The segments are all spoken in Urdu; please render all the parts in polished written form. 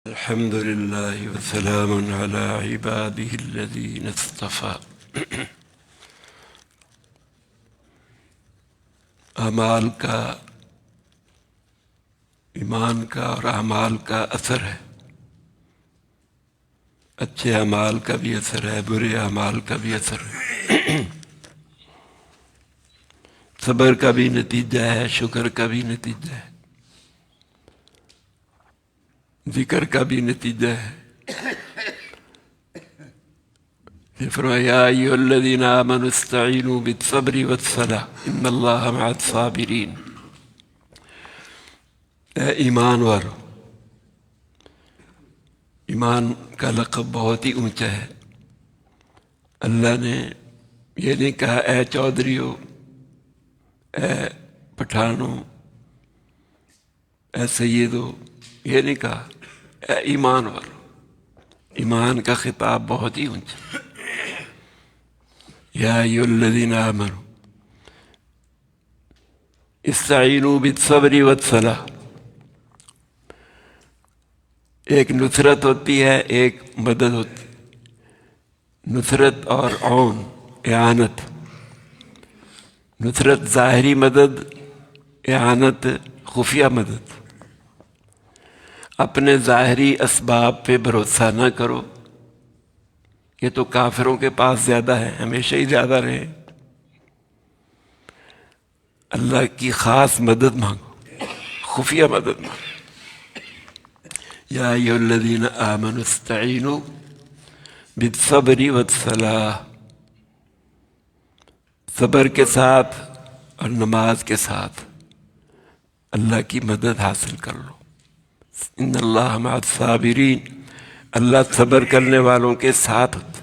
الحمد لله وسلام على عباده الذين اصطفى. اعمال کا ایمان کا اور اعمال کا اثر ہے. اچھے اعمال کا بھی اثر ہے، برے اعمال کا بھی اثر ہے. صبر کا بھی نتیجہ ہے، شکر کا بھی نتیجہ ہے، ذکر کا بھی نتیجہ ہے. فرمایا یا ایھا الذین آمنوا استعینوا بالصبر والصلاۃ ان اللہ مع الصابرین. اے ایمان والو، ایمان کا لقب بہت ہی اونچا ہے. اللہ نے یہ نہیں کہا اے چودھریو، اے پٹھانوں، اے سیدو، یہ نہیں کہا. اے ایمان والو، ایمان کا خطاب بہت ہی اونچا. یا ایھا الذین آمنوا استعینوا بالصبر والصلاۃ. ایک نصرت ہوتی ہے، ایک مدد ہوتی ہے. نصرت اور عون، اعانت. نصرت ظاہری مدد، اعانت خفیہ مدد. اپنے ظاہری اسباب پہ بھروسہ نہ کرو، یہ تو کافروں کے پاس زیادہ ہے، ہمیشہ ہی زیادہ رہے. اللہ کی خاص مدد مانگو، خفیہ مدد مانگو. یا ایھا الذین آمنوا استعینوا بالصبر والصلاۃ. صبر کے ساتھ اور نماز کے ساتھ اللہ کی مدد حاصل کر لو. ان اللہ مع الصابرین. اللہ صبر کرنے والوں کے ساتھ ہوتا.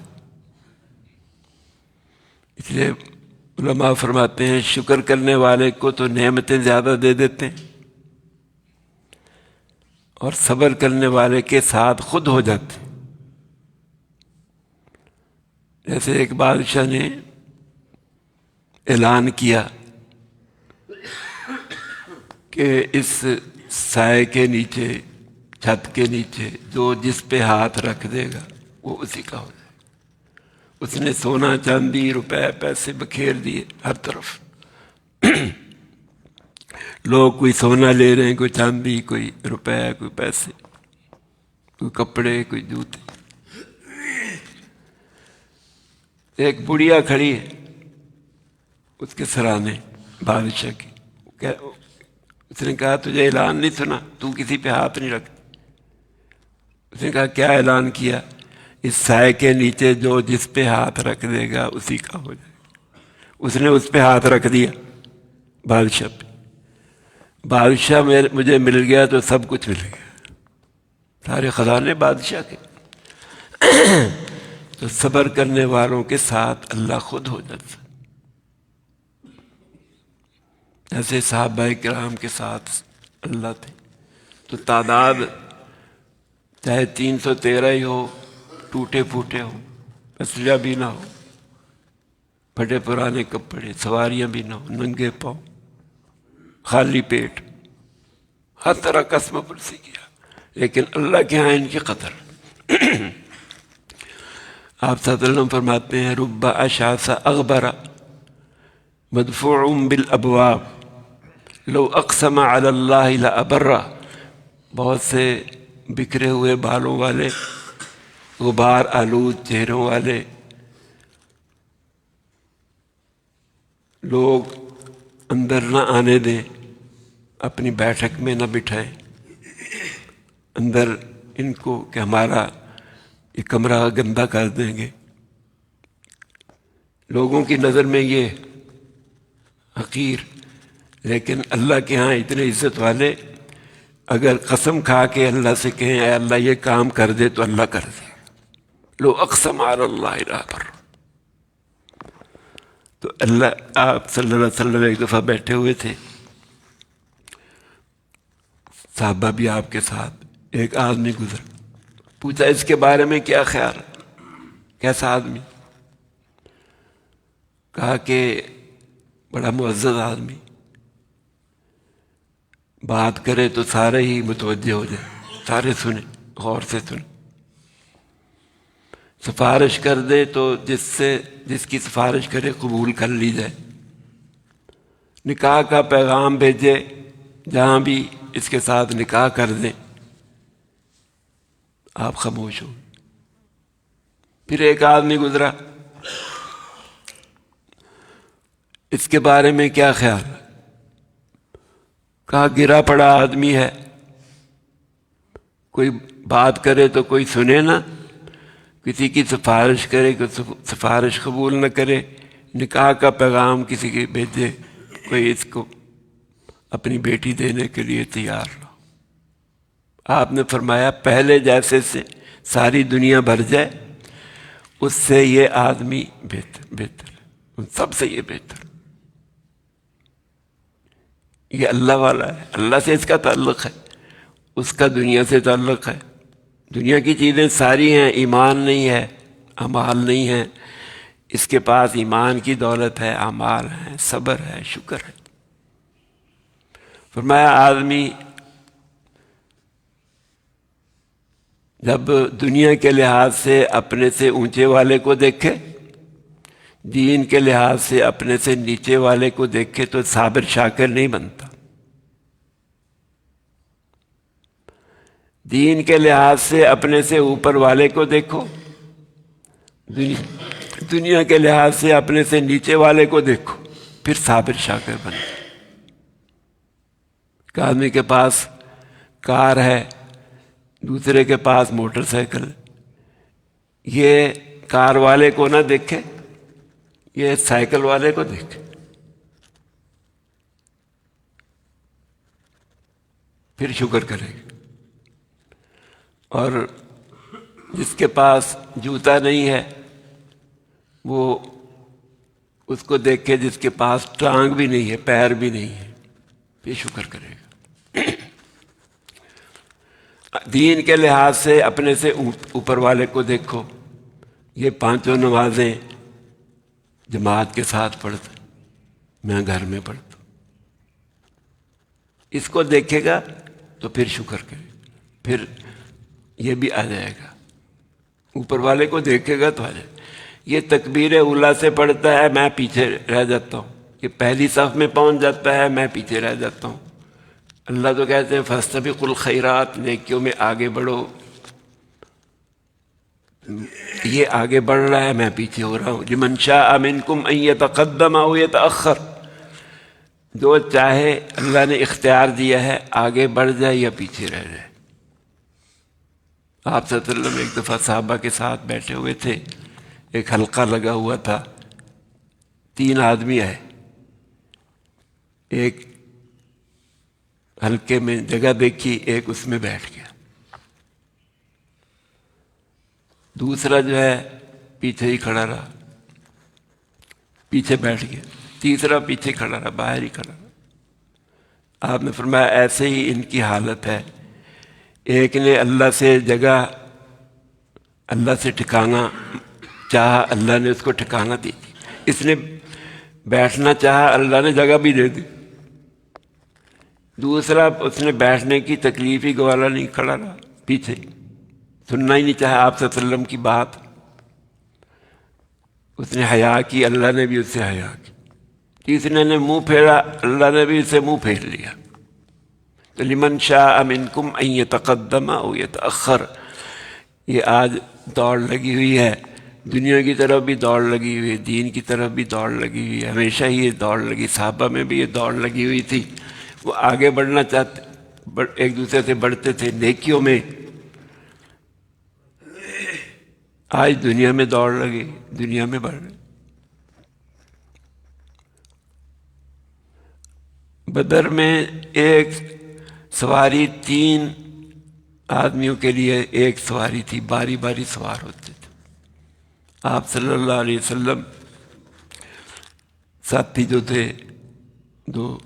اس لیے علماء فرماتے ہیں شکر کرنے والے کو تو نعمتیں زیادہ دے دیتے ہیں، اور صبر کرنے والے کے ساتھ خود ہو جاتے ہیں. جیسے ایک بادشاہ نے اعلان کیا کہ اس سائے کے نیچے، چھت کے نیچے جو جس پہ ہاتھ رکھ دے گا وہ اسی کا ہو جائے. اس نے سونا چاندی روپے پیسے بکھیر دیے ہر طرف. لوگ کوئی سونا لے رہے ہیں، کوئی چاندی، کوئی روپے، کوئی پیسے، کوئی کپڑے، کوئی جوتے. ایک بڑھیا کھڑی ہے اس کے سرانے بادشاہ کی. اس نے کہا تجھے اعلان نہیں سنا؟ تو کسی پہ ہاتھ نہیں رکھتی. اس نے کہا کیا اعلان کیا؟ اس سائے کے نیچے جو جس پہ ہاتھ رکھ دے گا اسی کا ہو جائے. اس نے اس پہ ہاتھ رکھ دیا، بادشاہ پہ. بادشاہ مجھے مل گیا تو سب کچھ مل گیا، سارے خزانے بادشاہ کے. تو صبر کرنے والوں کے ساتھ اللہ خود ہو جاتا. ایسے صحابہ کرام کے ساتھ اللہ تھے. تو تعداد چاہے 313 ہی ہو، ٹوٹے پھوٹے ہو، اسلحہ بھی نہ ہو، پھٹے پرانے کپڑے، سواریاں بھی نہ ہو، ننگے پاؤں، خالی پیٹ، ہر طرح قسم پرسی کیا، لیکن اللہ کے ہاں ان کی قدر. آپ صلی اللہ علیہ وسلم فرماتے ہیں رب اشعث اغبر مدفوع بالابواب لو اقسم علی اللہ لابرہ. بہت سے بکھرے ہوئے بالوں والے، غبار آلود چہروں والے لوگ اندر نہ آنے دیں، اپنی بیٹھک میں نہ بٹھائیں اندر ان کو کہ ہمارا یہ کمرہ گندہ کر دیں گے. لوگوں کی نظر میں یہ حقیر، لیکن اللہ کے ہاں اتنے عزت والے. اگر قسم کھا کے اللہ سے کہیں اے اللہ یہ کام کر دے تو اللہ کر دے. لو اقسم علی اللہ لابرہ. تو اللہ، آپ صلی اللہ علیہ وسلم ایک دفعہ بیٹھے ہوئے تھے، صحابہ بھی آپ کے ساتھ. ایک آدمی گزرا، پوچھا اس کے بارے میں کیا خیال ہے، کیسا آدمی؟ کہا کہ بڑا معزز آدمی، بات کرے تو سارے ہی متوجہ ہو جائیں، سارے سنیں، غور سے سن. سفارش کر دے تو جس کی سفارش کرے قبول کر لی جائے. نکاح کا پیغام بھیجے جہاں بھی اس کے ساتھ نکاح کر دیں، آپ خاموش ہو. پھر ایک آدمی گزرا، اس کے بارے میں کیا خیال ہے؟ کہا گرا پڑا آدمی ہے، کوئی بات کرے تو کوئی سنے نہ، کسی کی سفارش کرے کوئی سفارش قبول نہ کرے، نکاح کا پیغام کسی کے بھیجے کوئی اس کو اپنی بیٹی دینے کے لیے تیار ہو. آپ نے فرمایا پہلے جیسے سے ساری دنیا بھر جائے اس سے یہ آدمی بہتر ان سب سے یہ بہتر. یہ اللہ والا ہے، اللہ سے اس کا تعلق ہے، اس کا دنیا سے تعلق ہے. دنیا کی چیزیں ساری ہیں، ایمان نہیں ہے، اعمال نہیں ہیں. اس کے پاس ایمان کی دولت ہے، اعمال ہیں، صبر ہے، شکر ہے. فرمایا آدمی جب دنیا کے لحاظ سے اپنے سے اونچے والے کو دیکھے، دین کے لحاظ سے اپنے سے نیچے والے کو دیکھے تو صابر شاکر نہیں بنتا. دین کے لحاظ سے اپنے سے اوپر والے کو دیکھو، دنیا کے لحاظ سے اپنے سے نیچے والے کو دیکھو، پھر صابر شاکر بنتا. ایک آدمی کے پاس کار ہے، دوسرے کے پاس موٹر سائیکل، یہ کار والے کو نہ دیکھے، یہ سائیکل والے کو دیکھے، پھر شکر کرے گا. اور جس کے پاس جوتا نہیں ہے وہ اس کو دیکھ کے جس کے پاس ٹانگ بھی نہیں ہے، پیر بھی نہیں ہے، پھر شکر کرے گا. دین کے لحاظ سے اپنے سے اوپر والے کو دیکھو، یہ 5 نمازیں جماعت کے ساتھ پڑھتا، میں گھر میں پڑھتا ہوں. اس کو دیکھے گا تو پھر شکر کرے گا، پھر یہ بھی آ جائے گا. اوپر والے کو دیکھے گا تو آ جائے گا. یہ تکبیر اولیٰ سے پڑھتا ہے، میں پیچھے رہ جاتا ہوں. یہ پہلی صف میں پہنچ جاتا ہے، میں پیچھے رہ جاتا ہوں. اللہ تو کہتے ہیں فاستبقوا الخیرات، نیکیوں میں آگے بڑھو. یہ آگے بڑھ رہا ہے، میں پیچھے ہو رہا ہوں. لمن شاء منکم ان یتقدم او یتأخر، جو چاہے اللہ نے اختیار دیا ہے آگے بڑھ جائے یا پیچھے رہ جائے. آپ صلی اللہ علیہ وسلم ایک دفعہ صحابہ کے ساتھ بیٹھے ہوئے تھے، ایک حلقہ لگا ہوا تھا. 3 آدمی آئے، ایک حلقے میں جگہ دیکھی، ایک اس میں بیٹھ گیا، دوسرا جو ہے پیچھے ہی کھڑا رہا، پیچھے بیٹھ گیا، تیسرا پیچھے کھڑا رہا، باہر ہی کھڑا رہا. آپ نے فرمایا ایسے ہی ان کی حالت ہے. ایک نے اللہ سے جگہ، اللہ سے ٹھکانا چاہا، اللہ نے اس کو ٹھکانا دی. اس نے بیٹھنا چاہا، اللہ نے جگہ بھی دے دی. دوسرا اس نے بیٹھنے کی تکلیف ہی گوارا نہیں، کھڑا رہا پیچھے، سننا ہی نہیں چاہا آپ صلی اللہ علیہ وسلم کی بات. اس نے حیا کی، اللہ نے بھی اس سے حیا کی. تیسرے نے منہ پھیرا، اللہ نے بھی اسے منہ پھیر لیا. تو لمن شاء منکم ان یتقدم او یتأخر، یہ آج دوڑ لگی ہوئی ہے، دنیا کی طرف بھی دوڑ لگی ہوئی ہے، دین کی طرف بھی دوڑ لگی ہوئی ہے. ہمیشہ ہی یہ دوڑ لگی، صحابہ میں بھی یہ دوڑ لگی ہوئی تھی. وہ آگے بڑھنا چاہتے، ایک دوسرے سے بڑھتے تھے نیکیوں میں. آج دنیا میں دوڑ لگی، دنیا میں بڑھ رہے. بدر میں ایک سواری 3 آدمیوں کے لیے ایک سواری تھی، باری باری سوار ہوتے تھے. آپ صلی اللہ علیہ وسلم، ساتھی جو تھے 2،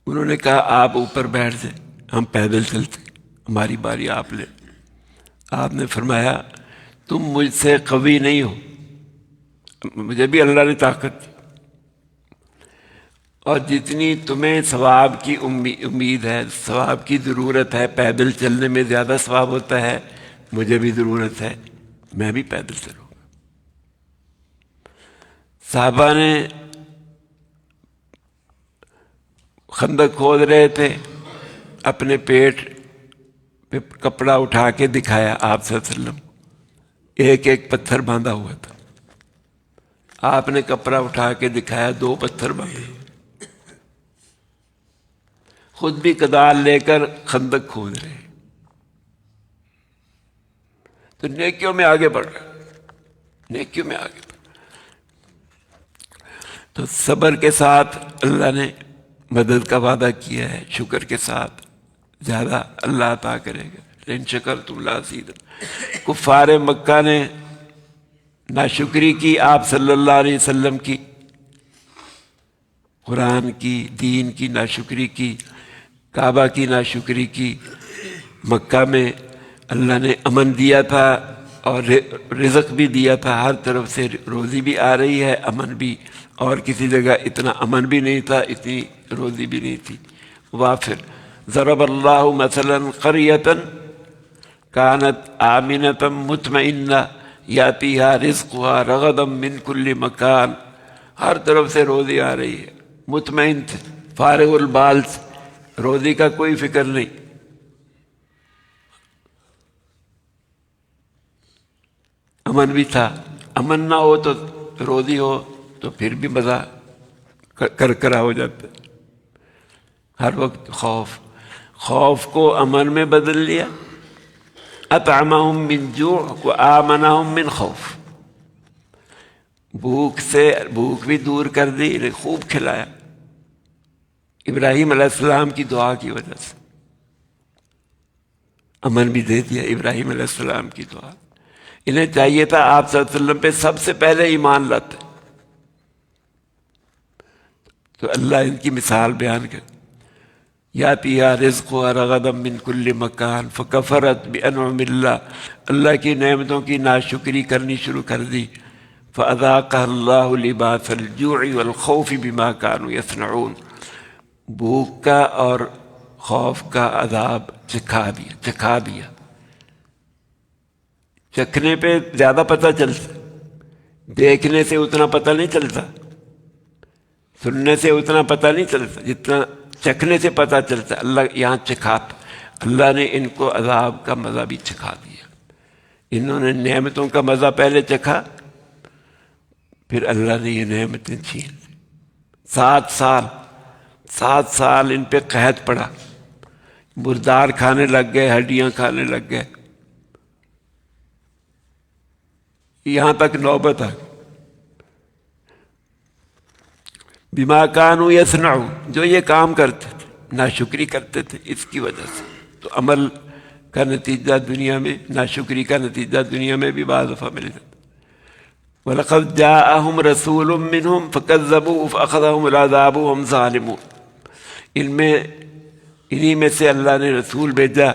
انہوں نے کہا آپ اوپر بیٹھ جائیں، ہم پیدل چلتے، ہماری باری آپ لے. آپ نے فرمایا تم مجھ سے قوی نہیں ہو، مجھے بھی اللہ نے طاقت دی، اور جتنی تمہیں ثواب کی امید ہے، ثواب کی ضرورت ہے، پیدل چلنے میں زیادہ ثواب ہوتا ہے، مجھے بھی ضرورت ہے، میں بھی پیدل چلوں گا۔ صحابہ نے خندق کھود رہے تھے، اپنے پیٹ پہ کپڑا اٹھا کے دکھایا آپ صلی اللہ علیہ وسلم، ایک ایک پتھر باندھا ہوا تھا، آپ نے کپڑا اٹھا کے دکھایا 2 پتھر باندھے، خود بھی کدال لے کر خندق کھود رہے، تو نیکیوں میں آگے بڑھ رہے، نیکیوں میں آگے بڑھ رہے۔ تو صبر کے ساتھ اللہ نے مدد کا وعدہ کیا ہے، شکر کے ساتھ زیادہ اللہ عطا کرے گا، لئن شکرتم لازیدنکم۔ کفار مکہ نے ناشکری کی آپ صلی اللہ علیہ وسلم کی، قرآن کی، دین کی ناشکری کی، کعبہ کی ناشکری کی۔ مکہ میں اللہ نے امن دیا تھا اور رزق بھی دیا تھا، ہر طرف سے روزی بھی آ رہی ہے، امن بھی، اور کسی جگہ اتنا امن بھی نہیں تھا، اتنی روزی بھی نہیں تھی۔ وافر ضرب اللہ مثلا قریۃ کانت آمنۃ مطمئنہ یاتیہا رزقہا رغدا من کل مکان، ہر طرف سے روزی آ رہی ہے، مطمئن تھے، فارغ البال، روزی کا کوئی فکر نہیں۔ امن بھی تھا، امن نہ ہو تو روزی ہو تو پھر بھی مزہ کرکرا ہو جاتا، ہر وقت خوف، خوف کو امن میں بدل لیا۔ اطعمہم من جوع وآمنہم من خوف، بھوک بھی دور کر دی، انہیں خوب کھلایا، ابراہیم علیہ السلام کی دعا کی وجہ سے امن بھی دے دیا، ابراہیم علیہ السلام کی دعا۔ انہیں چاہیے تھا آپ صلی اللہ علیہ وسلم پہ سب سے پہلے ایمان لاتے، تو اللہ ان کی مثال بیان کر، یاتیہا رزقہا رغدا من کل مکان فکفرت بانعم اللہ، اللہ کی نعمتوں کی ناشکری کرنی شروع کر دی، فاذاقہا اللہ لباس الجوع والخوف بما كانوا یصنعون، بھوک کا اور خوف کا عذاب چکھا دیا۔ چکھنے پہ زیادہ پتہ چلتا، دیکھنے سے اتنا پتہ نہیں چلتا، سننے سے اتنا پتہ نہیں چلتا جتنا چکھنے سے پتہ چلتا۔ اللہ یہاں چکھاتا، اللہ نے ان کو عذاب کا مزہ بھی چکھا دیا، انہوں نے نعمتوں کا مزہ پہلے چکھا، پھر اللہ نے یہ نعمتیں چھین لی۔ 7 سال ان پہ قحط پڑا، مردار کھانے لگ گئے، ہڈیاں کھانے لگ گئے، یہاں تک نوبت آ گئی۔ بما كانوا یصنعون، جو یہ کام کرتے تھے، ناشکری کرتے تھے، اس کی وجہ سے۔ تو عمل کا نتیجہ دنیا میں، ناشکری کا نتیجہ دنیا میں بھی بعض دفعہ مل جاتا۔ وَلَقَدْ جَاءَهُمْ رَسُولٌ مِّنْهُمْ فَكَذَّبُوهُ فَأَخَذَهُمُ الْعَذَابُ وَهُمْ ظَالِمُونَ، انہی میں سے اللہ نے رسول بھیجا،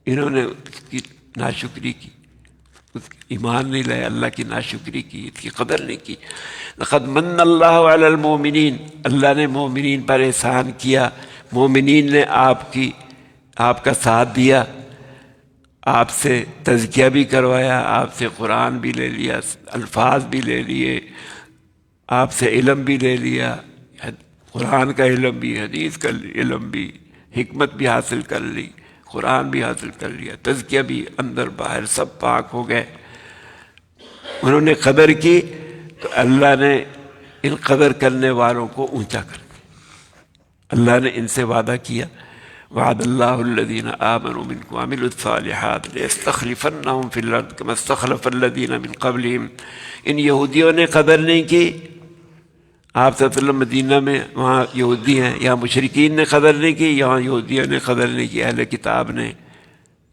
انہوں نے اس کی ناشکری کی، اس کی ایمان نہیں لائے، اللہ کی ناشکری کی، اس کی قدر نہیں کی۔ لقد من اللہ علی المؤمنین، اللہ نے مومنین پر احسان کیا، مومنین نے آپ کا ساتھ دیا، آپ سے تزکیہ بھی کروایا، آپ سے قرآن بھی لے لیا، الفاظ بھی لے لیے، آپ سے علم بھی لے لیا، قرآن کا علم بھی، حدیث کا علم بھی، حکمت بھی حاصل کر لی، قرآن بھی حاصل کر لیا، تزکیہ بھی، اندر باہر سب پاک ہو گئے۔ انہوں نے قدر کی تو اللہ نے ان قدر کرنے والوں کو اونچا کر دیا۔ اللہ نے ان سے وعدہ کیا، وعد اللہ الذین آمنوا منکم وعملوا الصالحات لیستخلفنہم فی الارض کما استخلف الذین من قبلہم۔ ان یہودیوں نے قدر نہیں کی، آپ صلی اللہ علیہ وسلم مدینہ میں، وہاں یہودی ہیں، یہاں مشرکین نے قدر نہیں کی، یہاں یہودیوں نے قدر نہیں کی، اہل کتاب نے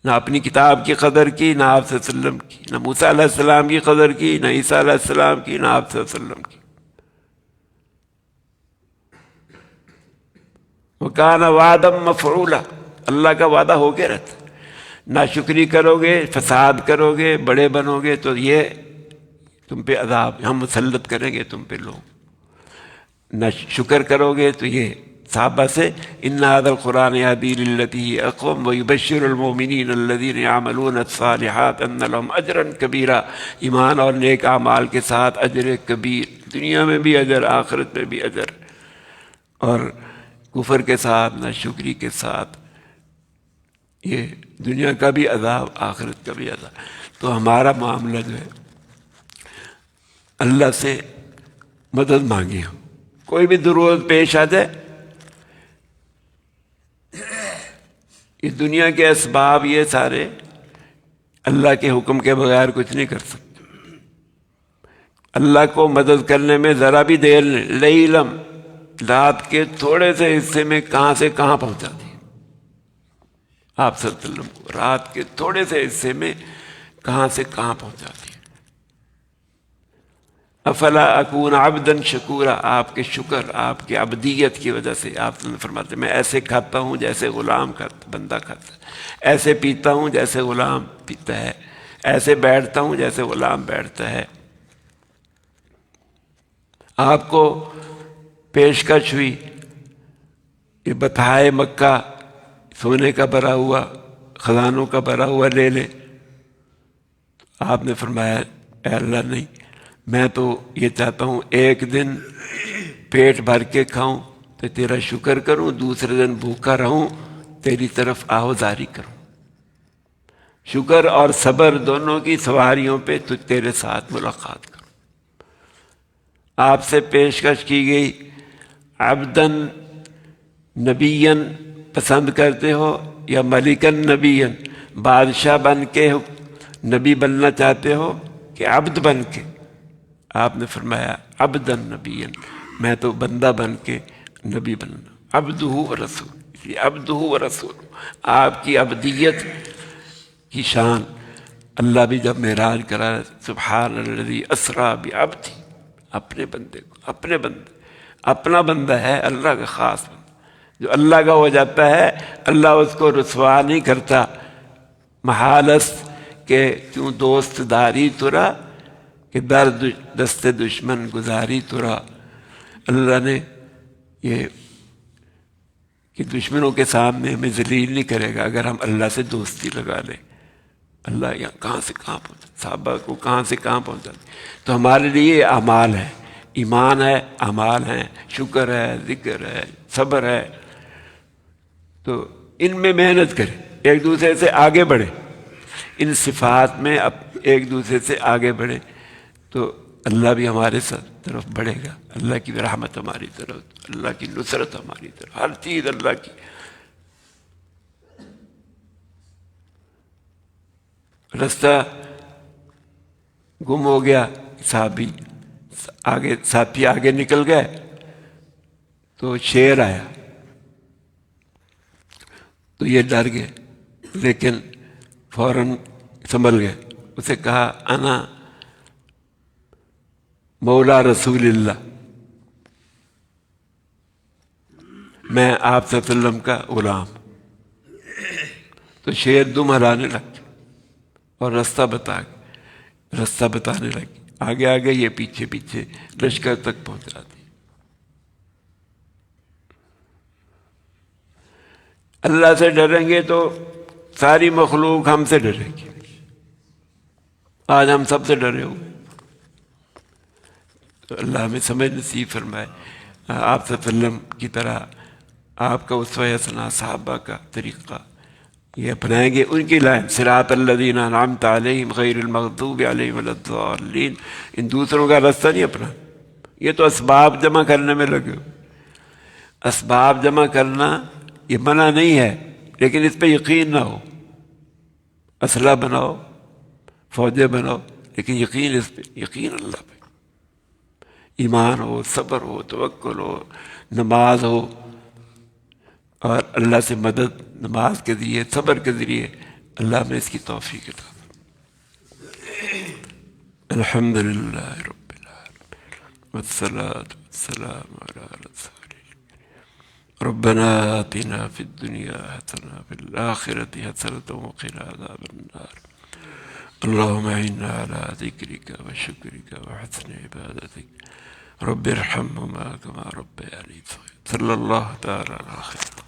نہ اپنی کتاب کی قدر کی، نہ آپ صلی اللہ علیہ وسلم کی، نہ موسیٰ علیہ السلام کی قدر کی، نہ عیسیٰ علیہ السلام کی، نہ آپ صلی اللہ علیہ وسلم کی۔ وَكَانَ وَعْدًا مَفْعُولًا، اللہ کا وعدہ ہو کے رہتا، ناشکری کرو گے، فساد کرو گے، بڑے بنو گے تو یہ تم پہ عذاب، ہم مسلط کریں گے تم پہ لوگ۔ نہ شکر کرو گے تو یہ صحابہ سے ان ھذا القرآن یہدی للتی ہی اقوم ویبشر المؤمنین الذین یعملون الصالحات ان لهم اجرا کبیرا. ایمان اور نیک اعمال کے ساتھ اجر کبیر، دنیا میں بھی اجر، آخرت میں بھی اجر. اور کفر کے ساتھ، ناشکری کے ساتھ یہ دنیا کا بھی عذاب، آخرت کا بھی عذاب. تو ہمارا معاملہ جو ہے اللہ سے مدد مانگی ہو. کوئی بھی ضرورت پیش آ جائے، یہ دنیا کے اسباب یہ سارے اللہ کے حکم کے بغیر کچھ نہیں کر سکتے. اللہ کو مدد کرنے میں ذرا بھی دیر نہیں. لیلم، رات کے تھوڑے سے حصے میں کہاں سے کہاں پہنچا دی آپ صلی اللہ علیہ وسلم کو. رات کے تھوڑے سے حصے میں کہاں سے کہاں پہنچا دی. افلا اکون عبدا شکورا، آپ کے شکر، آپ کی عبدیت کی وجہ سے آپ فرماتے ہیں میں ایسے کھاتا ہوں جیسے غلام کھاتا، بندہ کھاتا ہے، ایسے پیتا ہوں جیسے غلام پیتا ہے، ایسے بیٹھتا ہوں جیسے غلام بیٹھتا ہے. آپ کو پیشکش ہوئی کہ بطحائے مکہ، سونے کا بھرا ہوا، خزانوں کا بھرا ہوا لے لے. آپ نے فرمایا اے اللہ نہیں، میں تو یہ چاہتا ہوں ایک دن پیٹ بھر کے کھاؤں تو تیرا شکر کروں، دوسرے دن بھوکا رہوں تیری طرف آہوزاری کروں. شکر اور صبر دونوں کی سواریوں پہ تو تیرے ساتھ ملاقات کروں. آپ سے پیشکش کی گئی عبدن نبیًا پسند کرتے ہو یا ملکن نبیًا، بادشاہ بن کے نبی بننا چاہتے ہو کہ عبد بن کے؟ آپ نے فرمایا عبدن نبیًا، میں تو بندہ بن کے نبی بننا. عبدہ و رسول، اس لیے عبدہ و رسول، آپ کی عبدیت کی شان. اللہ بھی جب معراج کرا سبحان الذی اسریٰ بعبدہ، اپنے بندے کو، اپنے بندے، اپنا بندہ ہے، اللہ کا خاص بندہ. جو اللہ کا ہو جاتا ہے اللہ اس کو رسوا نہیں کرتا. محالست کہ کیوں دوست داری ترا، کہ در دست دشمن گزاری ترا. اللہ نے یہ کہ دشمنوں کے سامنے ہمیں ذلیل نہیں کرے گا اگر ہم اللہ سے دوستی لگا لیں. اللہ یہاں کہاں سے کہاں پہنچا، صحابہ کو کہاں سے کہاں پہنچا. تو ہمارے لیے یہ اعمال ہے، ایمان ہے، اعمال ہیں، شکر ہے، ذکر ہے، صبر ہے. تو ان میں محنت کریں، ایک دوسرے سے آگے بڑھیں، ان صفات میں اب ایک دوسرے سے آگے بڑھیں تو اللہ بھی ہمارے طرف بڑھے گا. اللہ کی رحمت ہماری طرف، اللہ کی نصرت ہماری طرف، ہر چیز اللہ کی. رستہ گم ہو گیا، ساتھی آگے نکل گئے تو شیر آیا تو یہ ڈر گئے، لیکن فوراً سنبھل گئے. اسے کہا انا مولا رسول اللہ، میں آپ صلی اللہ علیہ وسلم کا غلام. تو شیر دم ہلانے لگ اور راستہ بتانے لگی. آگے آگے یہ پیچھے پیچھے لشکر تک پہنچا دی. اللہ سے ڈریں گے تو ساری مخلوق ہم سے ڈرے گی. آج ہم سب سے ڈرے ہوئے. تو اللہ ہمیں سمجھ نصیب فرمائے. آپ صلی اللہ علیہ وسلم کی طرح آپ کا اسوہ حسنہ، صحابہ کا طریقہ یہ اپنائیں گے. ان کی لائن صراط الذین انعمت علیہم غیر المغضوب علیہم ولا الضالین. ان دوسروں کا راستہ نہیں اپنا. یہ تو اسباب جمع کرنے میں لگے ہو. اسباب جمع کرنا یہ منع نہیں ہے، لیکن اس پہ یقین نہ ہو. اسلحہ بناؤ، فوجیں بناؤ، لیکن یقین اس پہ، یقین اللہ پہ، ایمان ہو، صبر ہو، توکل ہو، نماز ہو، اور اللہ سے مدد نماز کے ذریعے، صبر کے ذریعے اللہ میں اس کی توفیق عطا فرمائے. الحمدللہ رب العالمین والصلاة والسلام علی رسول ربنا آتنا فی الدنیا حسنة وفی الآخرة حسنة وقنا عذاب النار. اللهم اعنا على ذکرک وشکرک وحسن عبادتک. رب ارحمهما كما ربياني صغيرا. صلی اللہ تعالی علیہ خیر.